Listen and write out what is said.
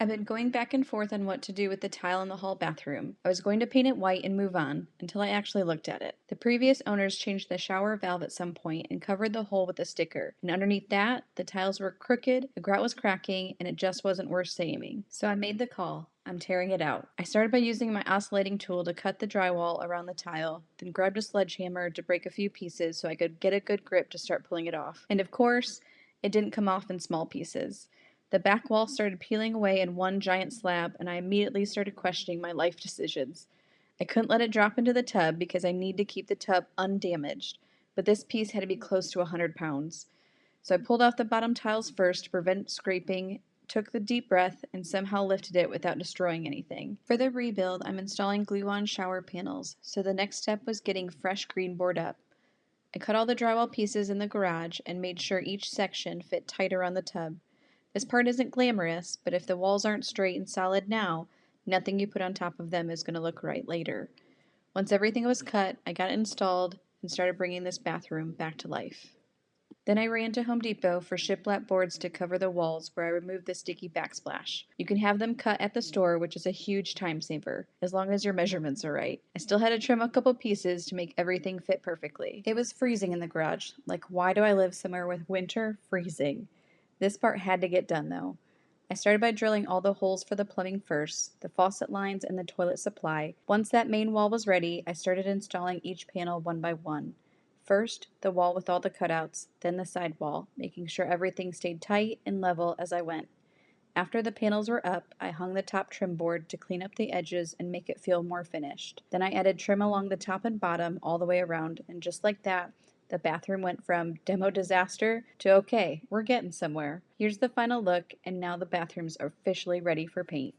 I've been going back and forth on what to do with the tile in the hall bathroom. I was going to paint it white and move on, until I actually looked at it. The previous owners changed the shower valve at some point and covered the hole with a sticker, and underneath that, the tiles were crooked, the grout was cracking, and it just wasn't worth saving. So I made the call. I'm tearing it out. I started by using my oscillating tool to cut the drywall around the tile, then grabbed a sledgehammer to break a few pieces so I could get a good grip to start pulling it off. And of course, it didn't come off in small pieces. The back wall started peeling away in one giant slab, and I immediately started questioning my life decisions. I couldn't let it drop into the tub because I need to keep the tub undamaged, but this piece had to be close to 100 pounds. So I pulled off the bottom tiles first to prevent scraping, took the deep breath, and somehow lifted it without destroying anything. For the rebuild, I'm installing glue-on shower panels, so the next step was getting fresh green board up. I cut all the drywall pieces in the garage and made sure each section fit tight around the tub. This part isn't glamorous, but if the walls aren't straight and solid now, nothing you put on top of them is going to look right later. Once everything was cut, I got it installed and started bringing this bathroom back to life. Then I ran to Home Depot for shiplap boards to cover the walls where I removed the sticky backsplash. You can have them cut at the store, which is a huge time saver, as long as your measurements are right. I still had to trim a couple pieces to make everything fit perfectly. It was freezing in the garage. Like, why do I live somewhere with winter freezing? This part had to get done though. I started by drilling all the holes for the plumbing first, the faucet lines, and the toilet supply. Once that main wall was ready, I started installing each panel one by one. First, the wall with all the cutouts, then the side wall, making sure everything stayed tight and level as I went. After the panels were up, I hung the top trim board to clean up the edges and make it feel more finished. Then I added trim along the top and bottom all the way around, and just like that, the bathroom went from demo disaster to okay, we're getting somewhere. Here's the final look, and now the bathroom's officially ready for paint.